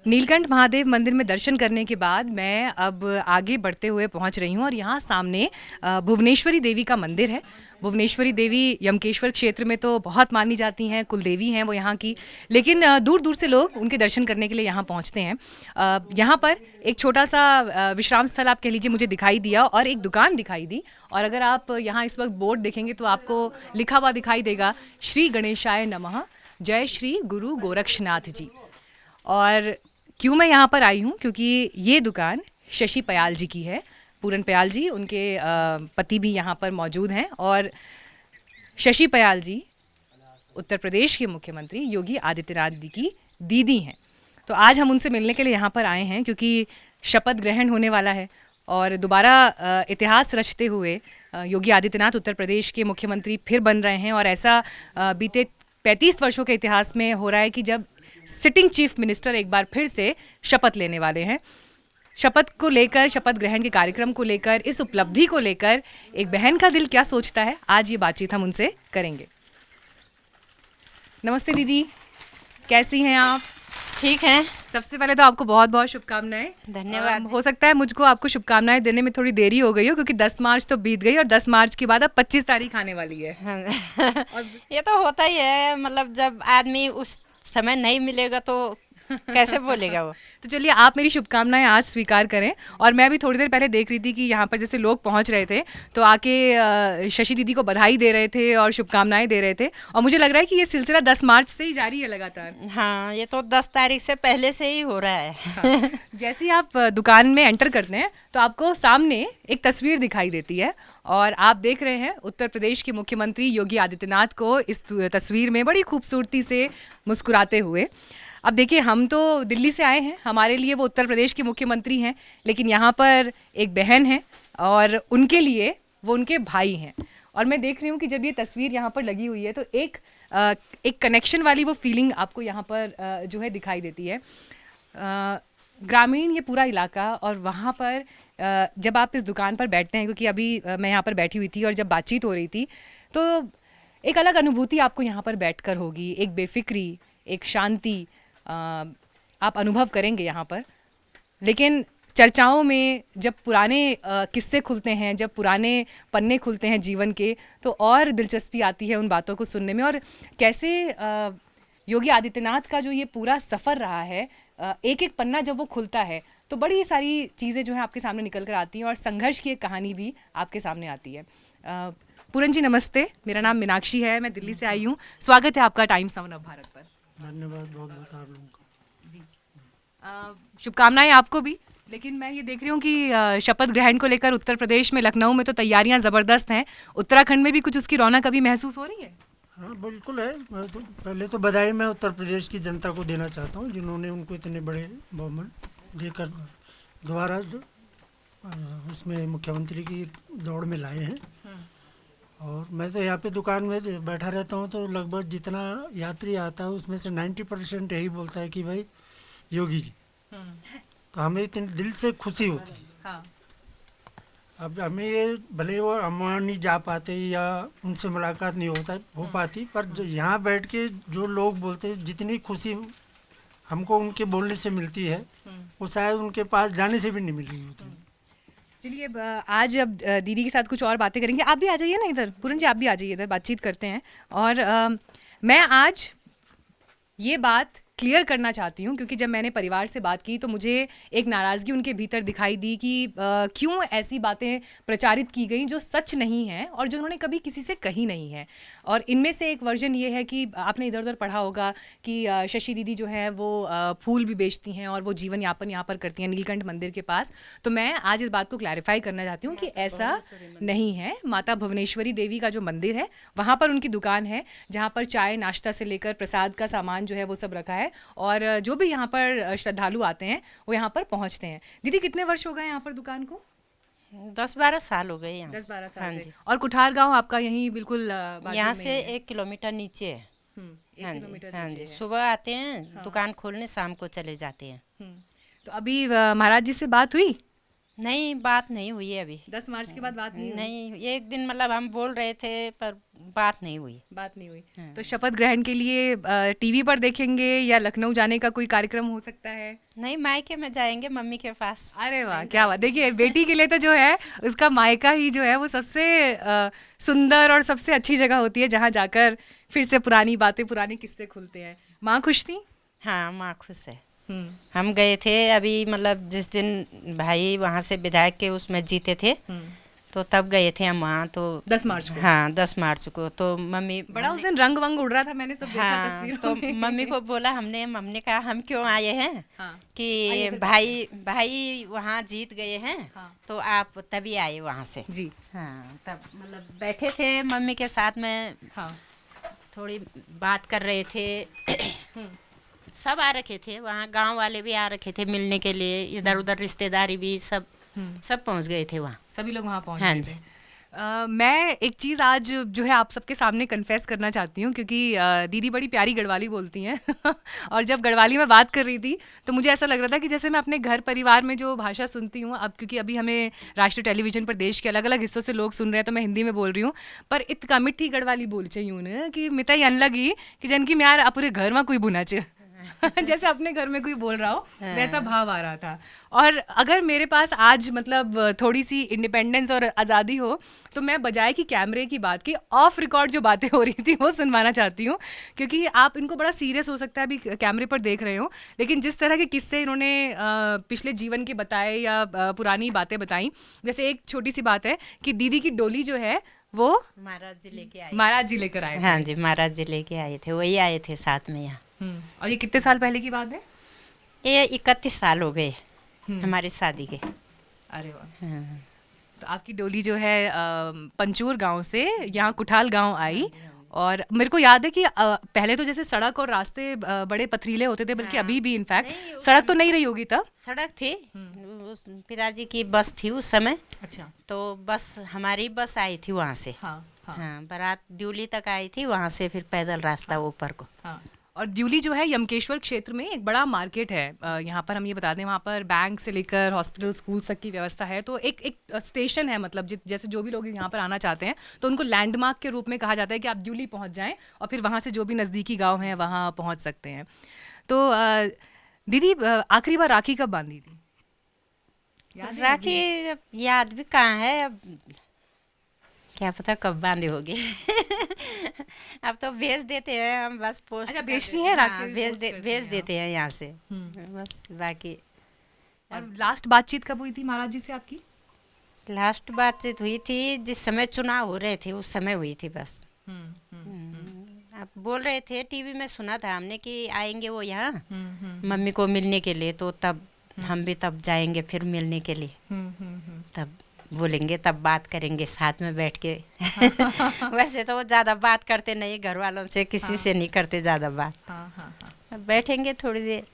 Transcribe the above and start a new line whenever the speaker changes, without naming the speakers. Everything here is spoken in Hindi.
नीलकंठ महादेव मंदिर में दर्शन करने के बाद मैं अब आगे बढ़ते हुए पहुंच रही हूं और यहाँ सामने भुवनेश्वरी देवी का मंदिर है। भुवनेश्वरी देवी यमकेश्वर क्षेत्र में तो बहुत मानी जाती हैं, कुलदेवी हैं वो यहाँ की। लेकिन दूर दूर से लोग उनके दर्शन करने के लिए यहाँ पहुँचते हैं। यहाँ पर एक छोटा सा विश्राम स्थल आप कह लीजिए मुझे दिखाई दिया और एक दुकान दिखाई दी। और अगर आप यहाँ इस वक्त बोर्ड देखेंगे तो आपको लिखा हुआ दिखाई देगा, श्री गणेशाय नमः, जय श्री गुरु गोरक्षनाथ जी। और क्यों मैं यहाँ पर आई हूँ, क्योंकि ये दुकान शशि पयाल जी की है। पूरन पयाल जी, उनके पति भी यहाँ पर मौजूद हैं। और शशि पयाल जी उत्तर प्रदेश के मुख्यमंत्री योगी आदित्यनाथ जी की दीदी हैं। तो आज हम उनसे मिलने के लिए यहाँ पर आए हैं क्योंकि शपथ ग्रहण होने वाला है और दोबारा इतिहास रचते हुए योगी आदित्यनाथ उत्तर प्रदेश के मुख्यमंत्री फिर बन रहे हैं। और ऐसा बीते 35 वर्षों के इतिहास में हो रहा है कि जब सिटिंग चीफ मिनिस्टर एक बार फिर से शपथ लेने वाले हैं। शपथ को लेकर, शपथ ग्रहण के कार्यक्रम को लेकर, इस उपलब्धि को लेकर एक बहन का दिल क्या सोचता है, आज ये बातचीत हम उनसे करेंगे। नमस्ते दीदी, कैसी हैं आप?
ठीक है।
सबसे पहले तो आपको बहुत बहुत शुभकामनाएं।
धन्यवाद।
हो सकता है मुझको आपको शुभकामनाएं देने में थोड़ी देरी हो गई हो क्योंकि 10 मार्च तो बीत गई और 10 मार्च के बाद अब 25 तारीख आने वाली है।
ये तो होता ही है, मतलब जब आदमी उस समय नहीं मिलेगा तो कैसे बोलेगा वो।
तो चलिए, आप मेरी शुभकामनाएं आज स्वीकार करें। और मैं भी थोड़ी देर पहले देख रही थी कि यहाँ पर जैसे लोग पहुँच रहे थे तो आके शशि दीदी को बधाई दे रहे थे और शुभकामनाएं दे रहे थे। और मुझे लग रहा है कि ये सिलसिला 10 मार्च से ही जारी है लगातार।
हाँ, ये तो 10 तारीख से पहले से ही हो रहा है।
हाँ। जैसे ही आप दुकान में एंटर करते हैं तो आपको सामने एक तस्वीर दिखाई देती है और आप देख रहे हैं उत्तर प्रदेश के मुख्यमंत्री योगी आदित्यनाथ को इस तस्वीर में बड़ी खूबसूरती से मुस्कुराते हुए। अब देखिए, हम तो दिल्ली से आए हैं, हमारे लिए वो उत्तर प्रदेश के मुख्यमंत्री हैं, लेकिन यहाँ पर एक बहन है और उनके लिए वो उनके भाई हैं। और मैं देख रही हूँ कि जब ये तस्वीर यहाँ पर लगी हुई है तो एक कनेक्शन वाली वो फीलिंग आपको यहाँ पर जो है दिखाई देती है। ग्रामीण ये पूरा इलाका, और वहाँ पर जब आप इस दुकान पर बैठते हैं, क्योंकि अभी मैं यहाँ पर बैठी हुई थी और जब बातचीत हो रही थी तो एक अलग अनुभूति आपको यहाँ पर बैठकर होगी। एक बेफिक्री, एक शांति आप अनुभव करेंगे यहाँ पर। लेकिन चर्चाओं में जब पुराने किस्से खुलते हैं, जब पुराने पन्ने खुलते हैं जीवन के, तो और दिलचस्पी आती है उन बातों को सुनने में। और कैसे योगी आदित्यनाथ का जो ये पूरा सफ़र रहा है, एक एक पन्ना जब वो खुलता है तो बड़ी सारी चीज़ें जो हैं आपके सामने निकल कर आती हैं और संघर्ष की एक कहानी भी आपके सामने आती है। पूरन जी नमस्ते, मेरा नाम मीनाक्षी है, मैं दिल्ली से आई हूँ। स्वागत है आपका टाइम्स नाउ नवभारत पर।
धन्यवाद बहुत बहुत आप लोगों का
जी। शुभकामनाएं आपको भी। लेकिन मैं ये देख रही हूँ कि शपथ ग्रहण को लेकर उत्तर प्रदेश में, लखनऊ में तो तैयारियां ज़बरदस्त हैं। उत्तराखंड में भी कुछ उसकी रौनक अभी महसूस हो रही है?
हाँ बिल्कुल है। मैं तो पहले तो बधाई मैं उत्तर प्रदेश की जनता को देना चाहता हूँ जिन्होंने उनको इतने बड़े बहुमत देकर दोबारा उसमें मुख्यमंत्री की दौड़ में लाए हैं। और मैं तो यहाँ पे दुकान में बैठा रहता हूँ तो लगभग जितना यात्री आता है उसमें से 90% यही बोलता है कि भाई योगी जी। तो हमें इतनी दिल से खुशी होती है।
हाँ।
अब हमें ये भले वो अम्मा नहीं जा पाते या उनसे मुलाकात नहीं हो पाती, पर जो यहाँ बैठ के जो लोग बोलते हैं, जितनी खुशी हमको उनके बोलने से मिलती है वो शायद उनके पास जाने से भी नहीं मिल रही होती।
चलिए, आज अब दीदी के साथ कुछ और बातें करेंगे। आप भी आ जाइए ना इधर, पूरन जी आप भी आ जाइए इधर, बातचीत करते हैं। और मैं आज ये बात क्लियर करना चाहती हूँ क्योंकि जब मैंने परिवार से बात की तो मुझे एक नाराज़गी उनके भीतर दिखाई दी कि क्यों ऐसी बातें प्रचारित की गई जो सच नहीं हैं और जो उन्होंने कभी किसी से कही नहीं है। और इनमें से एक वर्जन ये है कि आपने इधर उधर पढ़ा होगा कि शशि दीदी जो है वो फूल भी बेचती हैं और वो जीवन यापन यहाँ पर करती हैं नीलकंठ मंदिर के पास। तो मैं आज इस बात को क्लैरिफाई करना चाहती हूँ कि ऐसा नहीं है। माता भुवनेश्वरी देवी का जो मंदिर है वहाँ पर उनकी दुकान है जहाँ पर चाय नाश्ता से लेकर प्रसाद का सामान जो है वो सब रखा है और जो भी यहाँ पर श्रद्धालु आते हैं वो यहाँ पर पहुँचते हैं। दीदी कितने वर्ष हो गए यहाँ पर दुकान को?
10-12 साल हो गए यहाँ।
10-12 साल
हाँ
से।
जी।
और कुठार गांव आपका यहीं बिल्कुल बाजू
यहाँ
में
से
ही है?
1 किलोमीटर नीचे है।
1
हाँ
किलोमीटर
जी, हाँ
नीचे
जी।
है।
सुबह आते हैं दुकान खोलने, शाम को चले जाते हैं।
तो अभी महाराज जी से बात हुई?
नहीं, बात नहीं हुई है अभी।
10 मार्च के बाद बात नहीं हुई?
नहीं, एक दिन मतलब हम बोल रहे थे पर बात नहीं हुई।
बात नहीं हुई। तो शपथ ग्रहण के लिए टीवी पर देखेंगे या लखनऊ जाने का कोई कार्यक्रम हो सकता है?
नहीं, मायके में जाएंगे मम्मी के पास।
अरे वाह, क्या बात। देखिए, बेटी के लिए तो जो है उसका मायका ही जो है वो सबसे सुंदर और सबसे अच्छी जगह होती है, जहाँ जाकर फिर से पुरानी बातें, पुराने किस्से खुलते हैं। माँ खुश थी?
हाँ, माँ खुश है। हम गए थे अभी, मतलब जिस दिन भाई वहाँ से विधायक के उसमें जीते थे तो तब गए थे हम वहाँ। तो
10 मार्च को?
हाँ, 10 मार्च को। तो मम्मी
बड़ा उस दिन रंग वंग उड़ रहा था, मैंने सब देखा
हाँ,
तस्वीरों
तो
में।
मम्मी को बोला हमने कहा हम क्यों आए हैं
हाँ,
कि भाई वहाँ जीत गए हैं।
हाँ,
तो आप तभी आए वहाँ से
जी।
हाँ, तब मतलब बैठे थे मम्मी के साथ में,
हाँ,
थोड़ी बात कर रहे थे। सब आ रखे थे वहाँ, गांव वाले भी आ रखे थे मिलने के लिए, इधर उधर रिश्तेदारी भी सब पहुँच गए थे वहाँ।
सभी लोग वहाँ पहुँच
हाँ
गए
जी।
थे। मैं एक चीज़ आज जो है आप सबके सामने कन्फेस करना चाहती हूँ, क्योंकि दीदी बड़ी प्यारी गढ़वाली बोलती हैं और जब गढ़वाली में बात कर रही थी तो मुझे ऐसा लग रहा था कि जैसे मैं अपने घर परिवार में जो भाषा सुनती हूँ, अब क्योंकि अभी हमें राष्ट्रीय टेलीविजन पर देश के अलग अलग हिस्सों से लोग सुन रहे हैं तो मैं हिंदी में बोल रही हूँ, पर इतना मिट्टी गढ़वाली बोल चाहिए ना कि मिताई अनलग ही कि जनकी में यार पूरे घर में कोई बुना चाहिए जैसे अपने घर में कोई बोल रहा हो वैसा भाव आ रहा था। और अगर मेरे पास आज मतलब थोड़ी सी इंडिपेंडेंस और आज़ादी हो तो मैं बजाय कि कैमरे की बात की ऑफ रिकॉर्ड जो बातें हो रही थी वो सुनवाना चाहती हूँ, क्योंकि आप इनको बड़ा सीरियस हो सकता है अभी कैमरे पर देख रहे हो, लेकिन जिस तरह के किस्से इन्होंने पिछले जीवन के बताए या पुरानी बातें बताई, जैसे एक छोटी सी बात है कि दीदी की डोली जो है वो
महाराज जी लेके आए।
महाराज जी लेकर आए।
हाँ जी, महाराज जी लेके आए थे, वही आए थे साथ में यहाँ।
और ये कितने साल पहले की बात है?
ये 31 साल हो गए हमारी शादी के।
अरे वाह।
हाँ।
तो आपकी डोली जो है पंचूर गांव से यहाँ कुठाल गांव आई, और मेरे को याद है कि पहले तो जैसे सड़क और रास्ते बड़े पथरीले होते थे, बल्कि अभी भी इनफैक्ट सड़क तो नहीं रही होगी तब।
सड़क थी, उस पिताजी की बस थी उस समय।
अच्छा।
तो बस हमारी बस आई थी वहाँ से।
हाँ, हाँ,
हाँ, बारात द्यूली तक आई थी, वहाँ से फिर पैदल रास्ता ऊपर को।
हाँ। और द्यूली जो है यमकेश्वर क्षेत्र में एक बड़ा मार्केट है। यहाँ पर हम ये बता दें, वहाँ पर बैंक से लेकर हॉस्पिटल, स्कूल तक की व्यवस्था है। तो एक स्टेशन है, मतलब जैसे जो भी लोग यहाँ पर आना चाहते हैं तो उनको लैंडमार्क के रूप में कहा जाता है कि आप द्यूली पहुँच जाएं और फिर वहाँ से जो भी नज़दीकी गाँव हैं वहाँ पहुँच सकते हैं। तो दीदी आखिरी बार राखी कब बांधी थी?
राखी याद भी कहाँ है अब, क्या पता कब बांधी होगी अब तो भेज देते हैं हम बस, पोस्ट।
अच्छा, भेजती हैं राखी?
हाँ, भेज देते हैं यहाँ से बस। बाकी
और लास्ट बातचीत कब हुई थी महाराज जी से आपकी?
लास्ट बातचीत हुई थी जिस समय चुनाव हो रहे थे उस समय हुई थी बस। आप बोल रहे थे, टीवी में सुना था हमने कि आएंगे वो यहाँ मम्मी को मिलने के लिए, तो तब हम भी तब जाएंगे फिर मिलने के लिए। तब बोलेंगे, तब बात करेंगे साथ में बैठ के वैसे तो वो ज़्यादा बात करते नहीं, घर वालों से किसी से नहीं करते ज़्यादा बात।
हाँ, हाँ, हाँ।
अब बैठेंगे थोड़ी देर।